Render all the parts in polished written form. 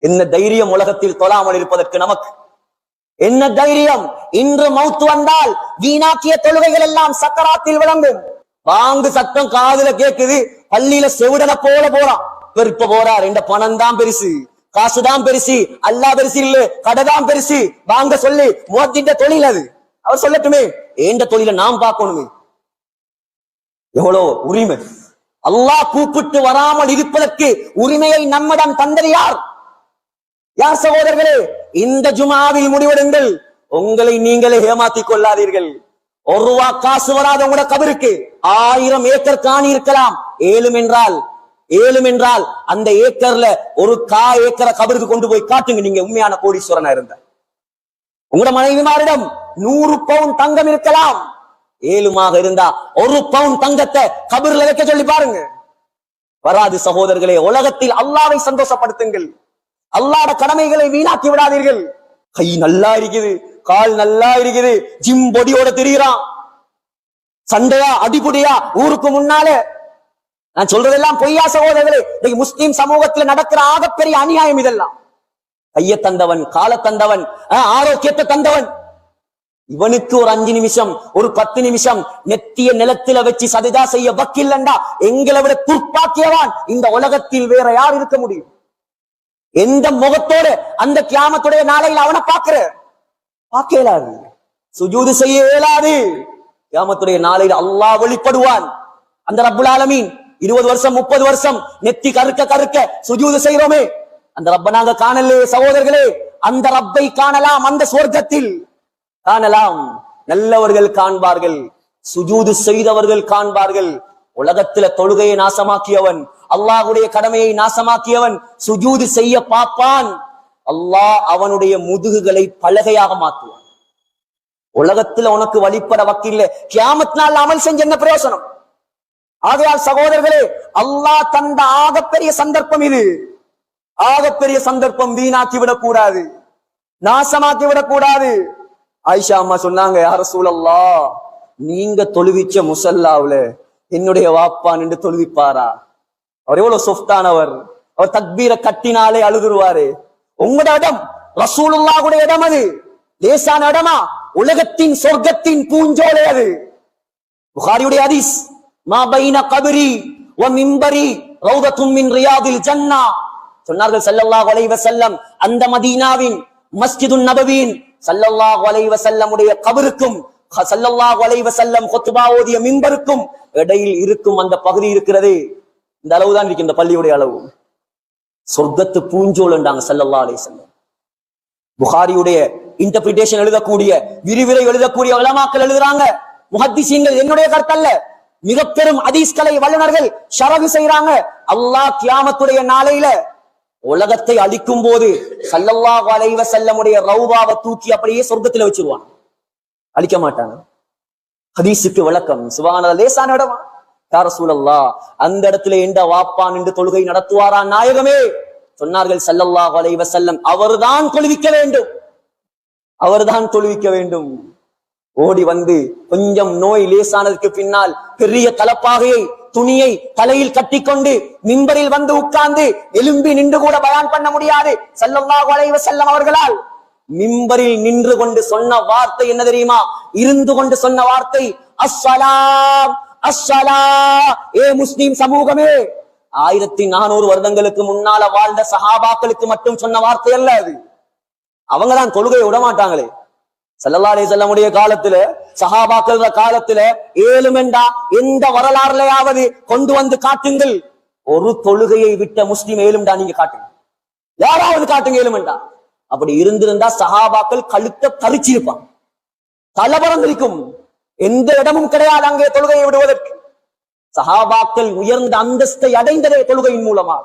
என்ன தைரியம் உலகத்தில் தொழாமல் இருப்பதற்கு நமக்கு? என்ன தைரியம்? இன்று மௌத்து வந்தால் வீணாக்கிய தொழுகைகள் எல்லாம் சக்கராத்தில் விளங்கும். வாங்கு சத்தம் காதுல கேக்குது, பள்ளியில செவிடன போல போறான். இப்ப போறார், இந்த பணம் தான் பெருசு, காசுதான் பெருசு, அல்லா பெருசு இல்ல, கடைதான் பெருசு, வாங்க சொல்லி முஅத்தின் தொழில் அது. அவர் சொல்லட்டுமே, ஏண்ட தொழில நாம் பார்க்கணுமே. எவ்வளவு உரிமை! அல்லாஹ் கூப்பிட்டு வராமல் இருப்பதற்கு உரிமையை நம்மிடம் தந்தது யார்? யார் சகோதரர்களே? இந்த ஜுமாவில் முடிவெடுங்கள். உங்களை நீங்களே ஏமாத்திக் கொள்ளாதீர்கள். ஒரு ரூபா காசு வராத உங்களோட கபருக்கு 1000 ஏக்கர் காணி இருக்கலாம். ஏழும் என்றால் அந்த ஏக்கர்ல ஒரு ஏக்கரை கபருக்கு கொண்டு போய் காட்டுங்க. நீங்க உண்மையான கோடீஸ்வரனா இருந்த உங்களோட மனைவிமாரிடம் 100 பவுன் தங்கம் இருக்கலாம். 7மாக இருந்தா 1 பவுன் தங்கத்தை கபர்ல வைக்க சொல்லி பாருங்க. வராது சகோதரர்களே. உலகத்தில் அல்லாஹ்வை சந்தோஷப்படுத்துங்கள். அல்லாஹ்வுடைய கடமைகளை வீணாக்கி விடாதீர்கள். கை நல்லா இருக்குது, கால் நல்லா இருக்குது, ஜிம் பொடியோட திரிகிறான், சண்டையா அடிபுடியா ஊருக்கு முன்னால. நான் சொல்றதெல்லாம் பொய்யா சகோதரர்களே? இன்னைக்கு முஸ்லிம் சமூகத்தில் நடக்கிற ஆகப்பெரிய அநியாயம் இதெல்லாம். கைய தந்தவன், கால தந்தவன், ஆரோக்கியத்தை தந்தவன், இவனுக்கு ஒரு 5 நிமிஷம் ஒரு 10 நிமிஷம் நெத்திய நிலத்தில வச்சு சஜதா செய்ய வக்கில்லண்டா எங்களை விட துர்ப்பாக்கியவான் இந்த உலகத்தில் வேற யார் இருக்க முடியும்? எந்த முகத்தோடு அந்த கியாமத்துடைய நாளையில் அவனை பார்க்கிற இயலாது, சுஜூது செய்ய இயலாது. கியாமத்துடைய நாளையில் அல்லாஹ் வெளிப்படுவான். அந்த ரப்புல் ஆலமீன் 20 வருஷம் 30 வருஷம் நெத்தி கருக்க சுஜூது செய்கிறோமே, அந்த ரப்ப நாங்க காணலே சகோதரர்களே. அந்த ரப்பை காணலாம், அந்த சுவர்க்கத்தில் காணலாம். நல்லவர்கள் காண்பார்கள், சுஜூது செய்தவர்கள் காண்பார்கள். உலகத்துல தொழுகையை நாசமாக்கியவன், அல்லாஹ்வுடைய கடமையை நாசமாக்கியவன் சுஜூது செய்ய பார்ப்பான். அல்லாஹ் அவனுடைய முதுகுகளை பலகையாக மாற்றுவான். உலகத்துல உனக்கு வழிபட வக்கில்ல, கியாமத் நாள் அமல் செஞ்ச என்ன பிரயோசனம்? ஆகையால் சகோதரர்களே, அல்லாஹ் தந்த ஆகப்பெரிய சந்தர்ப்பம் இது. ஆகப்பெரிய சந்தர்ப்பம் வீணாக்கி விடக்கூடாது, நாசமாக்கி விடக்கூடாது. ஆயிஷா அம்மா சொன்னாங்க, யா ரசூலல்லாஹ், நீங்க தொழுவிச்ச முசல்லாவுல என்னுடைய வாப்பா நின்று தொழுவிப்பாரா? அவர் எவ்வளவு சொஃப்டானவர், அவர் தக்பீரை கட்டினாலே அழுதுருவாரு. உங்களோட இடம் ரசூலுல்லாஹ்வுடைய இடம், அது லேசான இடமா? உலகத்தின் சொர்க்கத்தின் பூஞ்சோலை அது. புகாரியுடைய ஹதீஸ், மா பைன கபரி வ மிம்பரி ரௌதத்தும் மின் ரியாதில் ஜன்னா. சொன்னார்கள் ஸல்லல்லாஹு அலைஹி வஸல்லம், அந்த மதீனாவின் மஸ்ஜிதுன் நபவியின் ஸல்லல்லாஹு அலைஹி வஸல்லம் உடைய கபருக்கும் ஸல்லல்லாஹு அலைஹி வஸல்லம் குத்பா ஓதிய மிம்பருக்கும் இடையில் இருக்கும் அந்த பகுதி இருக்கிறது, இந்த அளவுதான் இருக்கு, இந்த பள்ளியுடைய அளவு. சொர்க்கத்து பூஞ்சோல் என்றாங்க ஸல்லல்லாஹு அலைஹி வஸல்லம். புகாரியுடைய இன்டர்பிரிட்டேஷன் எழுதக்கூடிய, விரிவுரை எழுதக்கூடிய உலமாக்கள் எழுதுறாங்க, முஹத்திஸீன்கள், என்னுடைய கருத்தல்ல, மிக பெரும் ஹதீஸ் கலை வல்லுநர்கள் ஷரஹ் செய்றாங்க. அல்லாஹ் கியாமத்துடைய நாளையில உலகத்தை அழிக்கும் போது ஸல்லல்லாஹு அலைஹி வஸல்லம் உடைய ரௌதாவை தூக்கி அப்படியே சொர்க்கத்துல வச்சிருவான், அழிக்க மாட்டாங்க. ஹதீஸுக்கு விளக்கம், சுப்ஹானல்லாஹ், லேசான இடமா? யா ரசூலல்லாஹ், அந்த இடத்துல எந்த வாப்பா நின்று தொழுகை நடத்துவாரா நாயகமே? சொன்னார்கள் ஸல்லல்லாஹு அலைஹி வஸல்லம், அவர்தான் தொழுவிக்க வேண்டும், அவர்தான் தொழுவிக்க வேண்டும். ஓடி வந்து கொஞ்சம் நோய் லேசானதுக்கு பின்னால் பெரிய தலப்பாகையை துணியை தலையில் கட்டிக்கொண்டு மிம்பரில் வந்து உட்கார்ந்து எலும்பி நின்று கூட பயான் பண்ண முடியாது ஸல்லல்லாஹு அலைஹி வஸல்லம் அவர்களால். மிம்பரில் நின்று கொண்டு சொன்ன வார்த்தை என்ன தெரியுமா? இருந்து கொண்டு சொன்ன வார்த்தை, அஸ்ஸலாம் அஸ்ஸலா. ஏ முஸ்லிம் சமூகமே, 1400 வருடங்களுக்கு முன்னால வாழ்ந்த சஹாபாக்களுக்கு மட்டும் சொன்ன வார்த்தை அல்ல அது. அவங்கதான் தொழுகையை விட மாட்டாங்களே. ஸல்லல்லாஹு அலைஹி வஸல்லம் உடைய காலத்துல, சஹாபாக்கள் காலத்துல ஏழுமெண்டா எந்த வரலாறுலையாவது கொண்டு வந்து காட்டுங்கள். ஒரு தொழுகையை விட்ட முஸ்லிம் ஏழும்டா நீங்க காட்டுங்க, யாராவது காட்டுங்க ஏழுமெண்டா. அப்படி இருந்திருந்தா சஹாபாக்கள் கழுத்தை தரிச்சிருப்பான், தலபரந்திருக்கும், எந்த இடமும் கிடையாது அங்கே தொழுகையை விடுவதற்கு. சஹாபாக்கள் உயர்ந்த அந்தஸ்தை அடைந்ததே தொழுகையின் மூலமாக.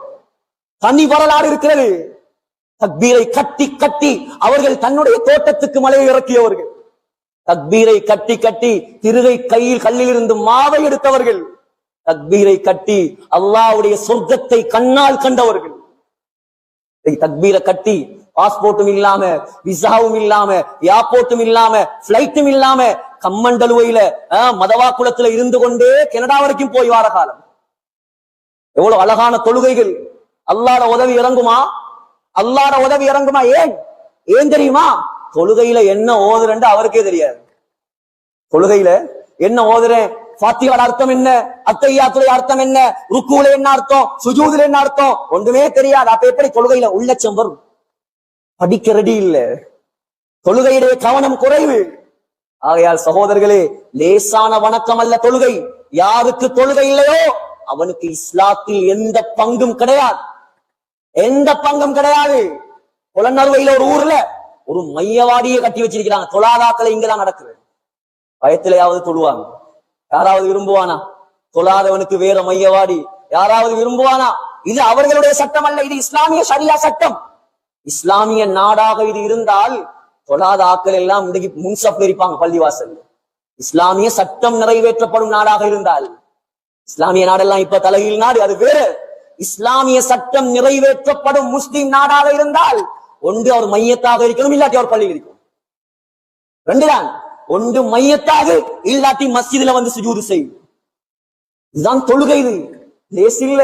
தனி வரலாறு இருக்கிறது. தக்பீரை கட்டி கட்டி அவர்கள் தன்னுடைய தோட்டத்துக்கு மலையை இறக்கியவர்கள், தக்பீரை கட்டி கட்டி திருகை கையில் கல்லில் இருந்து மாவை எடுத்தவர்கள், தக்பீரை கட்டி அல்லாஹ்வுடைய சொர்க்கத்தை கண்ணால் கண்டவர்கள். தக்பீரை கட்டி பாஸ்போர்ட்டும் இல்லாம, விசாவும் இல்லாம, ஏர்போர்ட்டும் இல்லாம, பிளைட்டும் இல்லாம கம்மண்டலுவையில மதவாக்குளத்துல இருந்து கொண்டே கனடா வரைக்கும் போய் வார காலம். எவ்வளவு அழகான தொழுகைகள்! அல்லாஹ்வுடைய உதவி இறங்குமா? அல்லாஹ்வோட உதவி இறங்குமா? ஏன் தெரியுமா? தொழுகையில என்ன ஓதுறேன்னு அவருக்கே தெரியாது. தொழுகையில என்ன ஓதுறேன், ஃபாத்திஹாவோட அர்த்தம் என்ன, அத்தஹியாத்துடைய அர்த்தம் என்ன, ருக்குல என்ன அர்த்தம், சுஜூதுல என்ன அர்த்தம், ஒன்றுமே தெரியாது. அப்ப எப்படி தொழுகையில உள்ளச்சம் வரும்? படிக்க ரெடி இல்ல, தொழுகையுடைய கவனம் குறைவு. ஆகையால் சகோதரர்களே, லேசான வணக்கம் அல்ல தொழுகை. யாருக்கு தொழுகை இல்லையோ அவனுக்கு இஸ்லாத்தில் எந்த பங்கும் கிடையாது, எந்த பங்கும் கிடையாது. புலனறுவையில ஒரு ஊர்ல ஒரு மையவாடியை கட்டி வச்சிருக்கிறாங்க. தொழாதாக்களை இங்கதான் நடக்குது. பயத்திலேயாவது தொழுவாங்க. யாராவது விரும்புவானா? தொழாதவனுக்கு வேற மையவாடி யாராவது விரும்புவானா? இது அவர்களுடைய சட்டம் அல்ல, இது இஸ்லாமிய ஷரியா சட்டம். இஸ்லாமிய நாடாக இது இருந்தால் தொழாத ஆக்கள் எல்லாம் இன்றைக்கு முன்சப்ல இருப்பாங்க பள்ளிவாசல். இஸ்லாமிய சட்டம் நிறைவேற்றப்படும் நாடாக இருந்தால், இஸ்லாமிய நாடெல்லாம் இப்ப தலைகீழ் நாடு, அது வேற. இஸ்லாமிய சட்டம் நிறைவேற்றப்படும் முஸ்லிம் நாடாக இருந்தால் ஒன்று அவர் மையத்தாக இருக்கணும், இல்லாட்டி அவர் பள்ளியில் இருக்கும். ரெண்டுதான். ஒன்று மையத்தாக, இல்லாட்டி மஸ்ஜிதுல வந்து சுஜூது செய்யும். இதுதான் தொழுகை. இது லேசில்ல.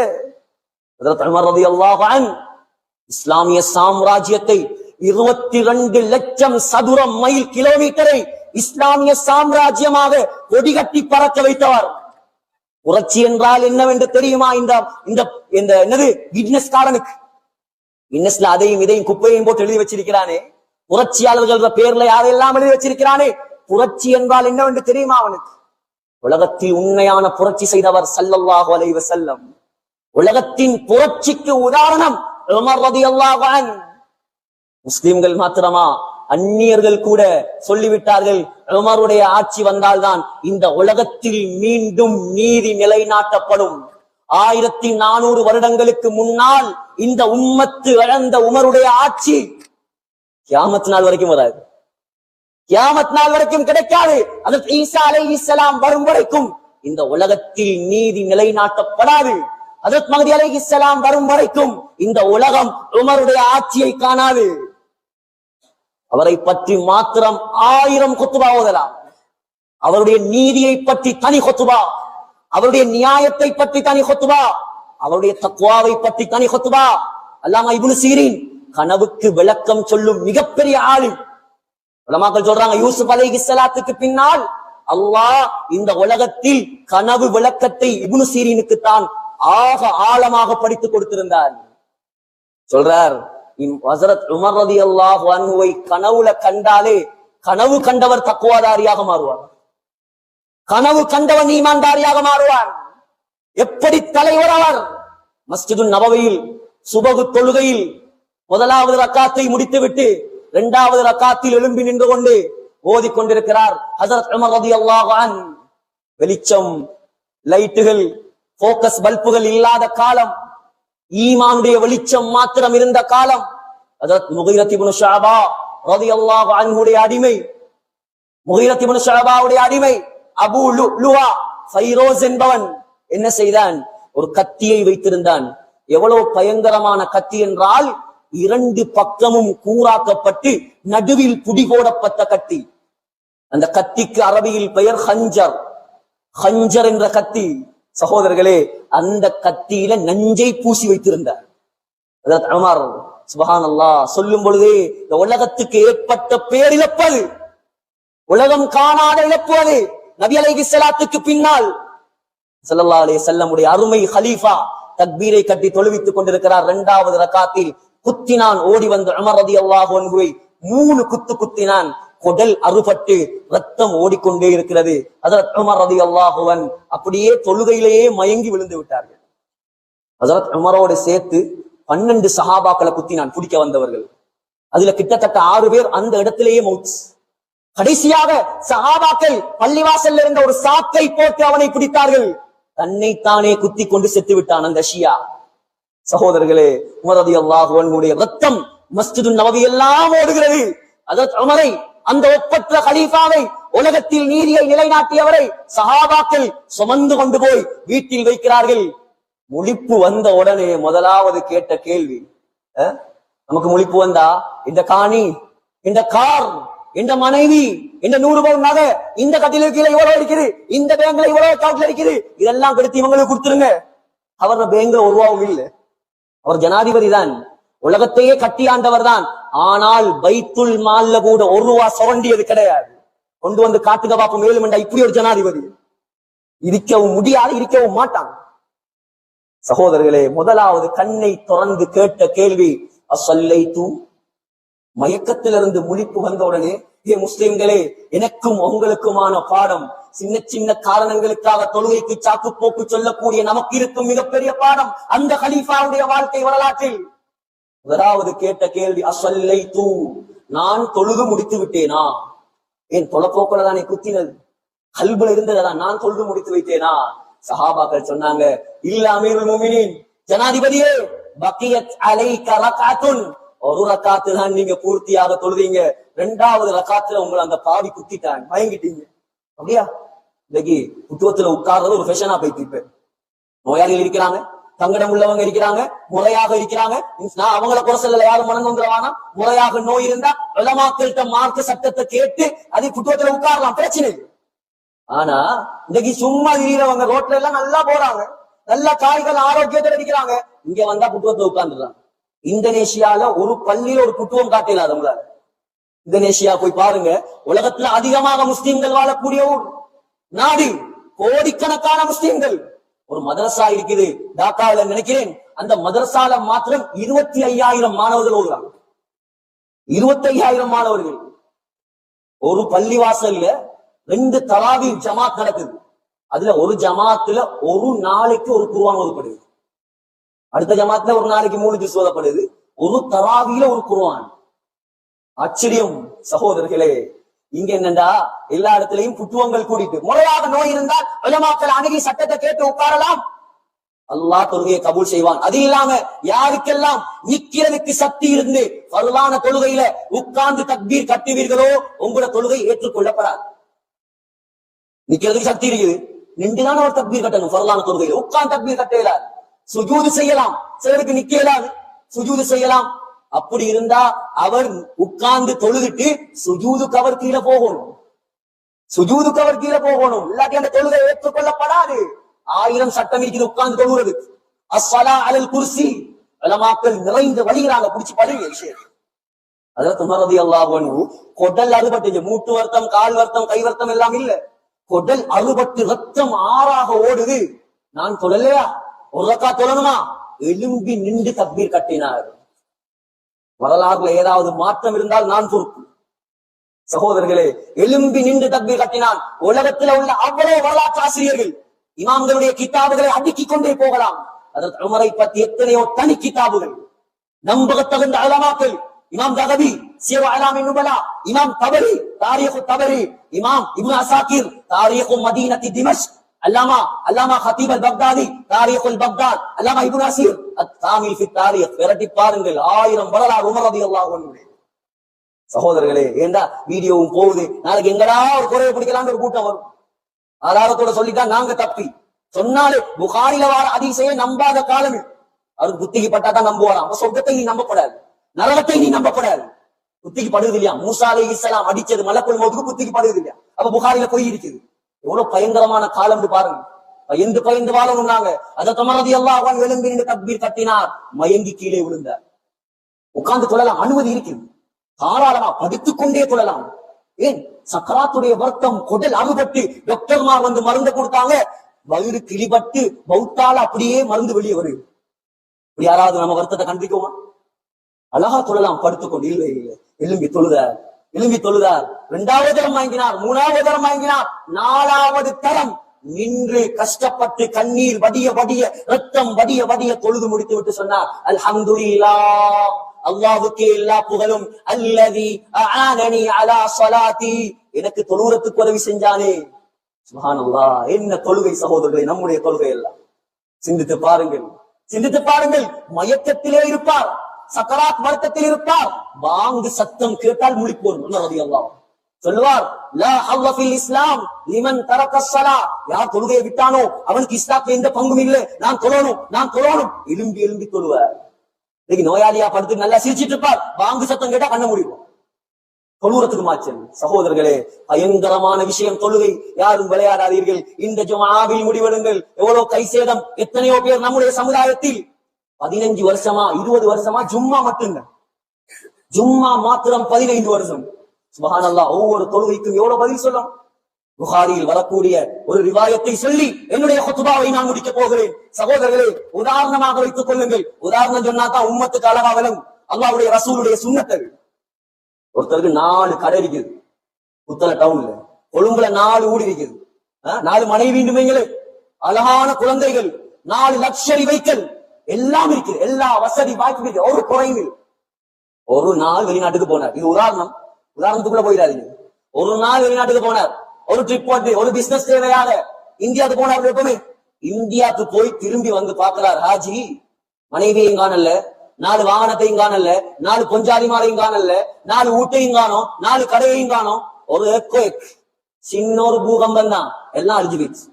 இஸ்லாமிய சாம்ராஜ்யத்தை 22 லட்சம் சதுர மைல் கிலோமீட்டரை இஸ்லாமிய சாம்ராஜ்யமாக கொடிகட்டி பறக்க வைத்தவர். புரட்சி என்றால் என்னவென்று தெரியுமா? என்னது கின்னஸ்காரனுக்கு, கின்னஸ்ல அதையும் இதையும் குப்பையும் போட்டு எழுதி வச்சிருக்கிறானே, புரட்சியாளர்கள் பேர்ல யாரெல்லாம் எழுதி வச்சிருக்கிறானே. புரட்சி என்றால் என்னவென்று தெரியுமா அவனுக்கு? உலகத்தில் உண்மையான புரட்சி செய்தவர் ஸல்லல்லாஹு அலைஹி வஸல்லம். உலகத்தின் புரட்சிக்கு உதாரணம் உமர் ரலியல்லாஹு அன்ஹு. முஸ்லிம்கள் மாத்திரமா, அந்நியர்கள் கூட சொல்லிவிட்டார்கள், உமருடைய ஆட்சி வந்தால்தான் இந்த உலகத்தில் மீண்டும் நீதி நிலைநாட்டப்படும். 1400 வருடங்களுக்கு முன்னால் இந்த உம்மத்து இழந்த உமருடைய ஆட்சி கியாமத் நாள் வரைக்கும் வராது, கியாமத் நாள் வரைக்கும் கிடைக்காது. ஹஜ்ரத் ஈசா அலைஹிஸ்ஸலாம் வரும் வரைக்கும் இந்த உலகத்தில் நீதி நிலைநாட்டப்படாது. ஹஜ்ரத் மஹ்தி அலைஹிஸ்ஸலாம் வரும் வரைக்கும் இந்த உலகம் உமருடைய ஆட்சியை காணாது. அவரை பற்றி மாத்திரம் 1000 குத்துபா ஓதலாம். அவருடைய நீதியை பற்றி தனி குத்துபா, அவருடைய நியாயத்தை பற்றி தனி குத்துபா, அவருடைய தக்வாவை பற்றி தனி குத்துபா. அல்லாமா இப்னு சீரின் கனவுக்கு விளக்கம் சொல்லும் மிகப்பெரிய ஆலிம். உலமாக்கள் சொல்றாங்க, யூசுப் அலைஹிஸ்ஸலாத்துக்கு பின்னால் அல்லாஹ் இந்த உலகத்தில் கனவு விளக்கத்தை இப்னு சீரினுக்கு தான் ஆக ஆழமாக படித்து கொடுத்திருந்தார். சொல்றார், ஹஜ்ரத் உமர் ரலியல்லாஹு அன்ஹுவை கனவுல கண்டாலே கனவு கண்டவர் தக்வாதாரியாக மாறுவார், கனவு கண்டவன் ஈமான்தாரியாக மாறுவார். எப்படி தலைவர் அவர்! மஸ்ஜிது நபவியில் சுபகு தொழுகையில் முதலாவது ரக்காத்தை முடித்துவிட்டு 2வது ரக்காத்தில் எழும்பி நின்று கொண்டு ஓதி கொண்டிருக்கிறார் ஹஜ்ரத் உமர் ரலியல்லாஹு அன்ஹு. வெளிச்சம், லைட்டுகள், போக்கஸ் பல்புகள் இல்லாத காலம், ஈமானுடைய வெளிச்சம் மாத்திரம் இருந்த காலம். ஹஜ்ரத் முகீரத் இப்னு ஷுஅபா ரலியல்லாஹு அன்ஹுடைய அடிமை, முகீரத் இப்னு ஷுஅபாவுடைய அடிமை அபூ லுஆ ஃபைரோஸ் என்பவன் என்ன செய்தான்? ஒரு கத்தியை வைத்திருந்தான். எவ்வளவு பயங்கரமான கத்தி என்றால், 2 பக்கமும் கூராக்கப்பட்டு நடுவில் புடி போடப்பட்ட கத்தி. அந்த கத்திக்கு அரபியில் பெயர் ஹஞ்சர். ஹஞ்சர் என்ற கத்தி. சகோதரர்களே, அந்த கத்தியில நஞ்சை பூசி வைத்திருந்தார் ஹஜ்ரத் உமர். சுப்ஹானல்லாஹ். சொல்லும் பொழுதே இந்த உலகத்துக்கு ஏற்பட்ட பேரிழப்பது, உலகம் காணாத இழப்பு அது. நபி அலைஹிஸ்ஸலாத்துக்கு பின்னால் ஸல்லல்லாஹு அலைஹி வஸல்லம் உடைய அருமை கலீஃபா தக்பீரை கட்டி தொழுவித்துக் கொண்டிருக்கிறார். 2வது ரக்காத்தில் குத்தினான். ஓடி வந்து உமர் ரலியல்லாஹு அன்ஹுவை 3 குத்து குத்தினான். குடல் அறுபட்டு ரத்தம் ஓடிக்கொண்டே இருக்கிறது. ஹஜ்ரத் உமர் ரலியல்லாஹு அன்ஹு அப்படியே தொழுகையிலேயே மயங்கி விழுந்து விட்டார்கள். ஹஜ்ரத் உமரோடு சேர்த்து 12 சஹாபாக்களை குத்தினான், பிடிக்க வந்தவர்கள். அதுல கிட்டத்தட்ட 6 பேர் அந்த இடத்திலேயே மௌத். கடைசியாக சஹாபாக்கள் பள்ளிவாசல்ல இருந்த ஒரு சாக்கை போட்டு அவனை பிடித்தார்கள். தன்னைத்தானே குத்தி கொண்டு செத்து விட்டான் அந்த ஷியா. சகோதரர்களே, உமர் ரலியல்லாஹு அன்ஹுடைய ரத்தம் மஸ்ஜிது நபவி எல்லாம் ஓடுகிறது. ஹஜ்ரத் உமரை, அந்த ஒப்பற்ற கலீஃபாவை, உலகத்தில் நீதியை நிலைநாட்டியவரை சஹாபாக்கள் சுமந்து கொண்டு போய் வீட்டில் வைக்கிறார்கள். முழிப்பு வந்த உடனே முதலாவது கேட்ட கேள்வி, நமக்கு முழிப்பு வந்தா இந்த காணி, இந்த கார், இந்த மனைவி, இந்த 100 பவுன் நகை, இந்த கட்டில கீழே இவ்வளவு இருக்குது, இந்த பேங்க்ல இவ்வளவு அக்கவுண்ட்ல இருக்குது, இதெல்லாம் கெடுத்து இவங்களுக்கு கொடுத்துருங்க. அவர் பேங்க்ல 1 ரூபாவும் இல்லை. அவர் ஜனாதிபதி தான். உலகத்தையே கட்டியாண்டவர் தான். ஆனால் பைத்துல் மால்ல கூட ஒரு ரூபா சுரண்டியது கிடையாது. கொண்டு வந்து காட்டுக பாப்போம் மேலுமெண்டா இப்படி ஒரு ஜனாதிபதி இருக்கவும் முடியாது, இருக்கவும் மாட்டாங்க. சகோதரர்களே, முதலாவது கண்ணை திறந்து கேட்ட கேள்வி அஸ்ஸல்லைது. மயக்கத்திலிருந்து முழிப்பு வந்தவுடனே, ஏ முஸ்லிம்களே, எனக்கும் உங்களுக்குமான பாடம். சின்ன சின்ன காரணங்களுக்காக தொழுகைக்கு சாக்கு போக்கு சொல்லக்கூடிய நமக்கு இருக்கும் மிகப்பெரிய பாடம் அந்த கலீஃபாவுடைய வாழ்க்கை வரலாற்றில். முதலாவது கேட்ட கேள்வி அஸ்ஸல்லைது, நான் தொழுது முடித்து விட்டேனா? என் தொலைப்போக்குல தானே குத்தினது, கல்புல இருந்ததான், நான் தொழுது முடித்து வைத்தேனா? சஹாபாக்கள் சொன்னாங்க, இல்ல அமீருல் முஃமினீன், ஜனாதிபதியே, பக்கியத் அலைக ரக்அத்துன், ஒரு ரக்காத்து தான் நீங்க பூர்த்தியாக தொழுதீங்க, இரண்டாவது ரக்காத்துல உங்களை அந்த பாவி குத்திட்டாங்க, மயங்கிட்டீங்க. அப்படியா? இன்னைக்கு புத்துவத்துல உட்கார்றது ஒரு ஃபேஷனா போயிட்டு இப்ப நோயாளிகள் இருக்கிறாங்க, தங்கடம் உள்ளவங்க இருக்கிறாங்க, முறையாக இருக்கிறாங்க. நான் அவங்கள குறை சொல்லல, யாரும் மனம் வந்துடுவானா? முறையாக நோய் இருந்தா உலமாக்கள்கிட்ட மார்க்க சட்டத்தை கேட்டு அதை புத்துவத்துல உட்காரலாம், பிரச்சனை. ஆனா இன்னைக்கு சும்மா திடீரவங்க ரோட்ல எல்லாம் நல்லா போறாங்க, நல்ல காய்கள் ஆரோக்கியத்துல இருக்கிறாங்க, இங்க வந்தா புத்துவத்துல உட்கார்ந்துடுறாங்க. இந்தோனேஷியால ஒரு பள்ளியில ஒரு புத்துவம் காட்டல அவங்களால. இந்தோனேஷியா போய் பாருங்க, உலகத்துல அதிகமாக முஸ்லிம்கள் வாழக்கூடிய ஊர் நாடு, கோடிக்கணக்கான முஸ்லிம்கள். ஒரு மதரசா இருக்குது டாக்காவில நினைக்கிறேன், அந்த மதரசால மாத்திரம் 25,000 மாணவர்கள் ஓடுறாங்க. 25,000 மாணவர்கள். ஒரு பள்ளிவாசல்ல 2 தராவி ஜமாத் நடக்குது. அதுல ஒரு ஜமாத்துல ஒரு நாளைக்கு ஒரு குர்ஆன் ஓதப்படுது, அடுத்த ஜமாத்துல ஒரு நாளைக்கு 3 ஜுஸ் ஓதப்படுது, ஒரு தராவியில ஒரு குர்ஆன். ஆச்சரியம் சகோதரர்களே. இங்க என்னண்டா, எல்லா இடத்திலையும் புத்துவங்கள் கூடிட்டு, முறையாக நோய் இருந்தால் உலமாக்கள் அணுகி சட்டத்தை கேட்டு உட்காரலாம், அல்லாஹ் தொழுகையை கபூல் செய்வான். அது இல்லாம யாருக்கெல்லாம் நிக்கிறதுக்கு சக்தி இருந்து ஃபர்லான தொழுகையில உட்கார்ந்து தக்பீர் கட்டுவீர்களோ உங்களோட தொழுகை ஏற்றுக்கொள்ளப்படாது. நிக்கிறதுக்கு சக்தி இருக்குது, நின்றுதான் ஒரு தக்பீர் கட்டணும். ஃபர்லான தொழுகையில உட்கார்ந்து தக்பீர் கட்ட இயலாது. சுஜூது செய்யலாம், சிலருக்கு நிக்க இயலாது, சுஜூது செய்யலாம். அப்படி இருந்தா அவர் உட்கார்ந்து தொழுதுட்டு சுஜூதுக்கு அவர் கீழே போகணும், சுஜூதுக்கு அவர் கீழே போகணும், இல்லாட்டி அந்த தொழுகை ஏற்றுக்கொள்ளப்படாது. 1000 சட்டம் இருக்குது உட்கார்ந்து தொழுகிறது. அஸ்ஸலா அலல் குர்சி, உலமாக்கள் நிறைந்து வழிகிறாங்க, பிடிச்சு படுங்க விஷயம். அதாவது உமர் ரலியல்லாஹு அன்ஹு கொடல் அறுபட்டு, மூட்டு வருத்தம், கால் வருத்தம், கை வருத்தம் எல்லாம் இல்ல, கொடல் அறுபட்டு ரத்தம் ஆறாக ஓடுது. நான் தொழலையா, ஒரு ரக்கா தொழணுமா, எலும்பி நின்று தக்பீர் கட்டினார். வரலாறுல ஏதாவது மாற்றம் இருந்தால் நான் பொறுப்பு. சகோதரர்களே, எலும்பி நின்று தக்பீர் கட்டினான். உலகத்துல உள்ள அவ்வளவு வரலாற்று ஆசிரியர்கள் இமாம்களுடைய கிதாபுகளை அடுக்கிக் கொண்டே போகலாம். அதற்கு உமரை பற்றி எத்தனையோ தனி கிதாபுகள், நம்பகத்தகுந்த உலமாக்கள், இமாம் தகபி சீரு அலாமின் நுபலா, இமாம் தபரி தாரீഖு தபரி, இமாம் இப்னு அசாக்கிர் தாரீഖு மதீனத்தி திமஷ்க், அல்லாமா ஹதீப் அல்-பக்தாதி தாரீഖுல் பக்தாத், அல்லாமா இப்னு அசீர் அத்-தாமில் ஃபி தாரீഖ். விரட்டி பாருங்கள், 1000 வரலாறு உமர் ரலியல்லாஹு அன்ஹு. சகோதரர்களே, ஏண்டா வீடியோவும் போகுது, நாளைக்கு எங்கடா ஒரு குறையை பிடிக்கலாம்னு ஒரு கூட்டம் வரும். ஆதாரத்தோட சொல்லிட்டா நாங்க தப்பி சொன்னாலே புகாரில வார ஹதீஸையே நம்பாத காலம். அவருக்கு புத்திக்கு பட்டா தான் நம்புவாராம். சொர்க்கத்தை நீ நம்பப்படாது, நரகத்தை நீ நம்பப்படாது. புத்திக்கு படுவது இல்லையா, மூசா அலைஹிஸ்ஸலாம் அடிச்சது மலக்குல் மௌத்துக்கு புத்திக்கு படுவது இல்லையா, அப்ப புகாரில போய் இருக்குது. எவ்வளவு பயங்கரமான காலம் பாருங்க. பயந்து வாழணும்னாங்க. அதை உமர் ரலியல்லாஹு அன்ஹு எழும்பி நின்று தக்பீர் கட்டினார், மயங்கி கீழே விழுந்தார். உட்கார்ந்து தொழலாம், அனுமதி இருக்குது, தாராளமா படித்துக் கொண்டே தொழலாம். ஏன், சக்கராத்துடைய வருத்தம், குடல் அறுபட்டு டாக்டர்மார் வந்து மருந்து கொடுத்தாங்க, வயிறு கிளிபட்டு பௌத்தால அப்படியே மருந்து வெளியே வருது. இப்படி யாராவது நம்ம வருத்தத்தை கண்டிக்குமா? அழகா தொழலாம் படுத்துக்கொண்டு. இல்லை இல்லை, எலும்பி தொழுதார். 2வது தரம் வாங்கினார், 3வது தரம் வாங்கினார், 4வது தரம் நின்று கஷ்டப்பட்டு கண்ணீர் வடிய ரத்தம் வடிய தொழுது முடித்து விட்டு சொன்னார், அல்ஹம்துலில்லாஹ், அல்லாஹ்வுக்கே எல்லா புகழும், அல்லதி அஆனனி அலா ஸலாத்தி, எனக்கு தொழுறதுக்கு உதவி செஞ்சானே. சுப்ஹானல்லாஹ். என்ன தொழுகை சகோதரர்களே, நம்முடைய தொழுகை எல்லாம் சிந்தித்து பாருங்கள். மயக்கத்திலே இருப்பார், சக்கராத் வருத்தத்தில் இருப்பார், பாங்கு சத்தம் கேட்டால் முழிப்போர். ரலியல்லாஹு சொல்லுவார், லா ஹவ்வ ஃபில் இஸ்லாம் லிமன் தரக ஸலா, யார் தொழுகையை விட்டானோ அவனுக்கு இஸ்லாத்துல எந்த பங்கும் இல்லை, நான் தொழணும். எலும்பி தொழுவார். இன்னைக்கு நோயாளியா படுத்து நல்லா சிரிச்சிட்டு இருப்பார், பாங்கு சத்தம் கேட்டா கண்ண முடியும், தொழுறதுக்கு மாச்சல். சகோதரர்களே, பயங்கரமான விஷயம் தொழுகை. யாரும் விளையாடாதீர்கள். இந்த ஜும்ஆவில் முடிவெடுங்கள். எவ்வளவு கை சேதம், எத்தனையோ பேர் நம்முடைய சமுதாயத்தில் 15 வருஷமா 20 வருஷமா ஜும்மா மட்டும்தான். ஜும்மா மாத்திரம் 15 வருஷம். சுப்ஹானல்லாஹ். ஒவ்வொரு தொழுகைக்கும் எவ்வளவு பதில் சொல்லும். புகாரியில் வரக்கூடிய ஒரு ரிவாயத்தை சொல்லி என்னுடைய குத்பாவை நான் முடிக்க போகிறேன். சகோதரர்களே, உதாரணமாக வைத்துக் கொள்ளுங்கள். உதாரணம் சொன்னா தான் உம்மத்துக்கு அழகா விளங்கும். அல்லாஹ்வுடைய ரசூலுடைய சுன்னத்தை. ஒருத்தருக்கு 4 கடை இருக்குது புத்தள டவுன்ல. கொழும்புல 4 ஊடி இருக்குது. 4 மனைவிண்டுமைங்களே, அழகான குழந்தைகள், 4 லக்ஷரி வெஹிக்கிள் எல்லாம் இருக்குது. எல்லா வசதி வாய்ப்பு ஒரு குறைவு. ஒரு நாள் வெளிநாட்டுக்கு போனார். இது உதாரணத்துக்குள்ள போயிடாதீங்க. ஒரு நாள் வெளிநாட்டுக்கு போனார். ஒரு ட்ரிப் போட்டு ஒரு பிசினஸ் தேவையாக இந்தியாவுக்கு போனார். எப்பவுமே இந்தியாவுக்கு போய் திரும்பி வந்து பார்க்கிறார். ஹாஜி மனைவியையும் காணல, 4 வாகனத்தையும் காணல, 4 பொஞ்சாதிமாரையும் காணல, 4 ஊட்டையும் காணோம், 4 கடையையும் காணோம். ஒரு எர்த்குவேக், சின்ன ஒரு பூகம்பம் தான், எல்லாம் அழிஞ்சு போயிடுச்சு.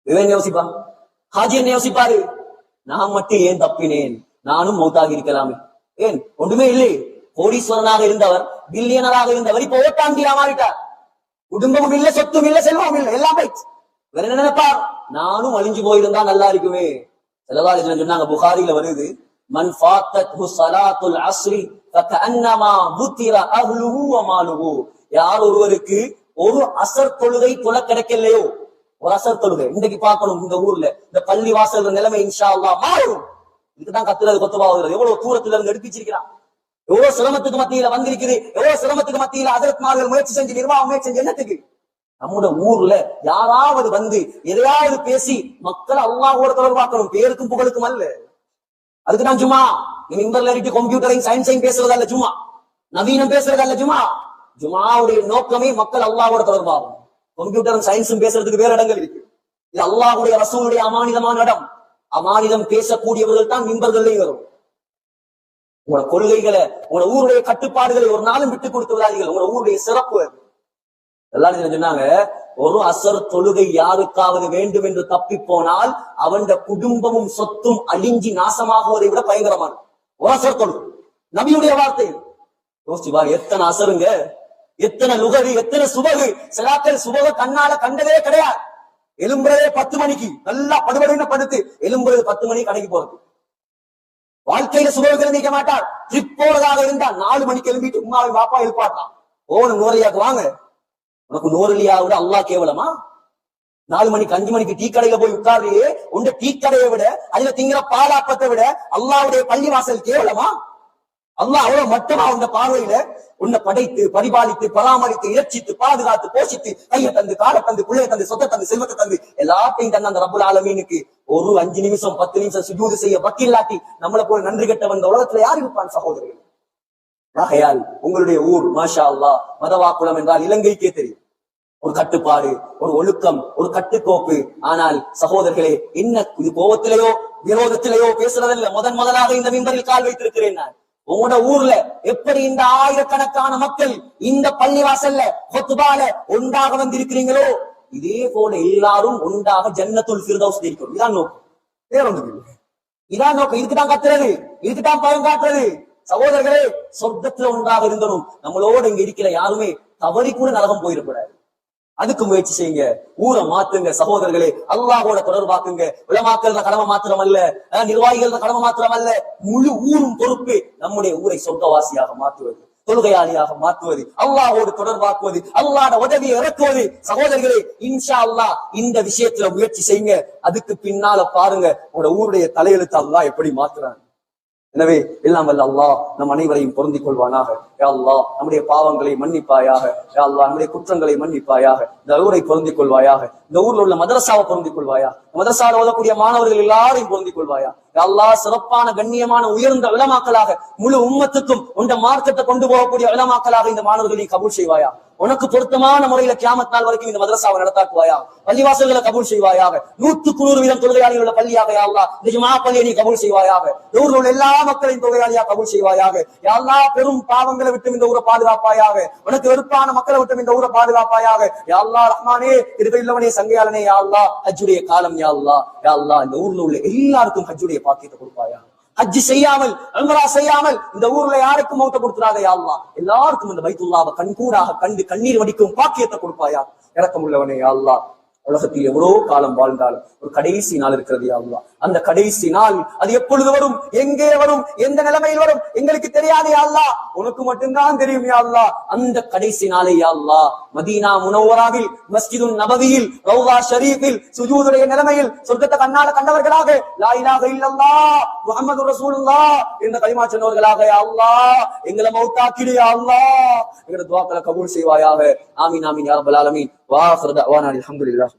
இவன் யோசிப்பான். ஹாஜி என்ன யோசிப்பாரு? நான் மட்டும் ஏன் தப்பினேன்? நானும் மௌத்தாகி இருக்கலாமே. ஏன் ஒன்றுமே இல்லை. கோடீஸ்வரனாக இருந்தவர், பில்லியனராக இருந்தவர், இப்ப ஓட்டாண்டியா மாறிட்டார். குடும்பமும் இல்ல, சொத்தும் இல்ல, செல்வமும் இல்ல, எல்லாம் போயிடுச்சு. வேற என்ன நினைப்பார்? நானும் அழிஞ்சு போயிருந்தா நல்லா இருக்குமே. ஸல்லல்லாஹு அலைஹி வஸல்லம் சொன்னாங்க, புகாரில வருது, மன் ஃபாத்தத்ஹு ஸலாத்துல் அஸ்ரி ஃபகஅன்னமா புத்திர அஹ்லுஹு வ மாலுஹு. யார் ஒருவருக்கு ஒரு அசர் தொழுகை தொழ கிடைக்கலையோ, ஒரு அசர் தொழுகை இன்னைக்கு பார்க்கணும். இந்த ஊர்ல இந்த பள்ளி வாசல் நிலைமை இன்ஷா அல்லாஹ் மாறும். இதுக்குதான் கத்துறது கொத்துவாகுறது. எவ்வளவு தூரத்துல இருந்து எடுப்பிச்சிருக்கிறான், எவ்வளவு சிரமத்துக்கு மத்தியில வந்திருக்குது, எவ்வளவு சிரமத்துக்கு மத்தியில ஹஜ்ரத்மார்கள் முயற்சி செஞ்சு, நிர்வாகம் முயற்சி செஞ்சு. என்னத்துக்கு? நம்முடைய ஊர்ல யாராவது வந்து எதையாவது பேசி மக்களை அல்லாஹ்வோட தொடர்பாக்கணும், பேருக்கும் புகழுக்கும் அல்ல. அதுக்கு தான் சும்மா மிம்பர்ல இருக்கு கம்ப்யூட்டரையும் சயின்ஸையும் பேசுறது அல்ல, சும்மா நவீனம் பேசுறது அல்ல. ஜுமாவுடைய நோக்கமே மக்கள் அல்லாஹ்வோட தொடர்பாகும். கம்ப்யூட்டரும் சயின்ஸும் பேசுறதுக்கு வேற இடங்கள் இருக்கு. இது அல்லாஹ்வுடைய ரசூலுடைய அமானிதமான இடம். அமானிதம் பேசக்கூடியவர்கள் தான் மிம்பர்கள்லயும் வரும். உங்களோட கொள்கைகளை, உங்களோட ஊருடைய கட்டுப்பாடுகளை ஒரு நாளும் விட்டுக் கொடுத்து விடாதீர்கள். உங்களோட ஊருடைய சிறப்பு எல்லாரும் சொன்னாங்க, ஒரு அசர் தொழுகை யாருக்காவது வேண்டும் என்று தப்பி போனால் அவன் குடும்பமும் சொத்தும் அழிஞ்சி நாசமாகுவதை விட பயங்கரமான ஒரு அசர் தொழுகை. நபியுடைய வார்த்தை. யோசிச்சு பாரு, எத்தனை அசருங்க, எத்தனை லுகரு, எத்தனை சுபகு. சிலாக்கள் சுபக கண்ணால கண்டதே கிடையாது. எலும்புறதே 10 மணிக்கு, நல்லா படுபடுன்னு படுத்து எலும்புறது 10 மணிக்கு கடைக்கு போறது. வாழ்க்கையில சுபகுகள் நீக்க மாட்டார். ட்ரிப் போறதாக இருந்தா 4 மணிக்கு எழுப்பிட்டு உமாவை பாப்பா எழுப்பாட்டான். ஓனும் நோரலியாக்கு வாங்க. உனக்கு நோரலியா விட அல்லாஹ் கேவலமா? 4 மணிக்கு 5 மணிக்கு டீ கடையில போய் உட்கார்றியே, உண்ட டீ கடையை விட, அதுல திங்கிற பாலாப்பத்தை விட அல்லாஹ்வுடைய பள்ளி வாசல் கேவலமா? அல்லாஹ் அவ்வளவு மட்டமா உண்ட பார்வையில உன்னை படைத்து பரிபாலித்து பராமரித்து இரட்சித்து பாதுகாத்து போஷித்து கையை தந்து காலை தந்து பிள்ளைய தந்து சொத்தை தந்து செல்வத்தை தந்து எல்லாத்தையும் தந்து அந்த ரப்புல் ஆலமீனுக்கு ஒரு 5 நிமிஷம் 10 நிமிஷம் சுஜூது செய்ய வக்கில்லாட்டி நம்மளை போல நன்றி கெட்ட வந்த உலகத்துல யார் இருப்பான் சகோதரர்கள்? ஆகையால் உங்களுடைய ஊர் மாஷா அல்லாஹ் மதவாக்குளம் என்றால் இலங்கைக்கே தெரியும். ஒரு கட்டுப்பாடு, ஒரு ஒழுக்கம், ஒரு கட்டுக்கோப்பு. ஆனால் சகோதரர்களே, என்ன இது கோபத்திலேயோ விரோதத்திலேயோ பேசுறதில்லை. முதலாக இந்த மிம்பரில் கால் வைத்திருக்கிறேன் நான். உங்களோட ஊர்ல எப்படி இந்த ஆயிரக்கணக்கான மக்கள் இந்த பள்ளிவாசல்ல ஹுத்பால ஒன்றாக வந்திருக்கிறீங்களோ, இதே போல எல்லாரும் ஒன்றாக ஜன்னத்துல் ஃபிர்தௌஸ் இருக்கணும். இதான் நோக்கம், வேற ஒன்றும் இல்லை. இதான் நோக்கம். இதுக்குதான் கத்துறது, இதுக்குதான் பயம் காட்டுறது. சகோதரர்களே, சொர்க்கத்துல ஒன்றாக இருந்தனும். நம்மளோட இங்க இருக்கிற யாருமே தவறி கூட நரகம் போயிடக்கூடாது. அதுக்கு முயற்சி செய்யுங்க. ஊரை மாத்துங்க சகோதரர்களே. அல்லாஹ்வோட தொடர்பாக்குங்க. உலமாக்கள் கடமை மாத்திரம் அல்ல, நிர்வாகிகள் கடமை மாத்திரம் அல்ல, முழு ஊரும் பொறுப்பு. நம்முடைய ஊரை சொர்க்கவாசியாக மாற்றுவது, தொழுகையாளியாக மாற்றுவது, அல்லாஹ்வோடு தொடர்பாக்குவது, அல்லாஹ்வோட உதவியை இறக்குவது. சகோதரர்களே, இன்ஷா அல்லாஹ் இந்த விஷயத்துல முயற்சி செய்யுங்க. அதுக்கு பின்னால பாருங்க உங்களோட ஊருடைய தலையெழுத்து அல்லாஹ் எப்படி மாத்துறாங்க. எனவே எல்லாம் வல்ல அல்லாஹ் நம் அனைவரையும் பொருந்திக் கொள்வானாக. யா அல்லாஹ் நம்முடைய பாவங்களை மன்னிப்பாயாக. யா அல்லாஹ் நம்முடைய குற்றங்களை மன்னிப்பாயாக. இந்த ஊரை பொருந்திக் கொள்வாயாக. இந்த ஊர்ல உள்ள மதரசாவை பொருந்திக் கொள்வாயா. மதரசாவில் ஓதக்கூடிய மாணவர்கள் எல்லாரையும் பொருந்திக் கொள்வாயா. யா அல்லாஹ் சிறப்பான கண்ணியமான உயர்ந்த உலமாக்களாக முழு உம்மத்துக்கும் உண்ட மார்க்கத்தை கொண்டு போகக்கூடிய உலமாக்களாக இந்த மாணவர்களை கபூல் செய்வாயா. உனக்கு பொருத்தமான முறையில கியாமத் நாள் வரைக்கும் இந்த மதரசாவை நடத்தாக்குவாயா. பள்ளிவாசல்களை கபூல் செய்வாயாக. 100% தொழுகையாளி உள்ள பள்ளியாக யா அல்லாஹ் இந்த ஜுமா பள்ளியை நீ கபூல் செய்வாயாக. ஊரில் உள்ள எல்லா மக்களையும் தொழுகையாளியா கபூல் செய்வாயாக. யா அல்லாஹ் பெரும் பாவங்களை விட்டு இந்த ஊரை பாதுகாப்பாயாக. உனக்கு வெறுப்பான மக்களை விட்டு இந்த ஊரை பாதுகாப்பாயாக. யா அல்லாஹ் ரஹ்மானே, கிருபையுள்ளவனே, சங்கையாளனே, யா அல்லாஹ் ஹஜ்ஜுடைய காலம் யா அல்லாஹ். யா அல்லாஹ் இந்த ஊர்ல உள்ள எல்லாருக்கும் ஹஜ்ஜுடைய பாக்கியத்தை கொடுப்பாயா. ஹஜ் செய்யாமல் உம்ரா செய்யாமல் இந்த ஊர்ல யாருக்கும் மௌத்த கொடுத்துறாத யா அல்லாஹ். எல்லாருக்கும் இந்த பைத்துல்லாஹ்வை கண்கூடாக கண்டு கண்ணீர் வடிக்கும் பாக்கியத்தை கொடுப்பாயா. இரக்கமுள்ளவனே யா அல்லாஹ். உலகத்தில் எவ்வளவு காலம் வாழ்ந்தாலும் ஒரு கடைசி நாள் இருக்கிறது யா அல்லாஹ். அந்த கடைசி நாள் அது எப்பொழுது வரும், எங்கே வரும், எந்த நிலைமையில் வரும் எங்களுக்கு தெரியாது யா அல்லாஹ், உனக்கு மட்டும்தான் தெரியும் யா அல்லாஹ். அந்த கடைசி நாளை யா அல்லாஹ் மதீனா முனவ்வராவில் மஸ்ஜிதுன் நபவியில் ரௌதா ஷரீஃபில் சுஜூதுடைய நிலைமையில் சொர்க்கத்தை கண்ணால கண்டவர்களாக லா இலாஹ இல்லல்லாஹ் முஹம்மது ரசூலுல்லாஹ் என்ற கலிமா சொன்னவர்களாக யா அல்லாஹ் எங்களை மௌத்தாக்கிடு யா அல்லாஹ். எங்களுடைய துஆக்களை கபூல் செய்வாயாக. ஆமீன் ஆமீன் யா ரப்பல் ஆலமீன். வா ஆகிரு தஅவானா அல்ஹம்துலில்லாஹ்.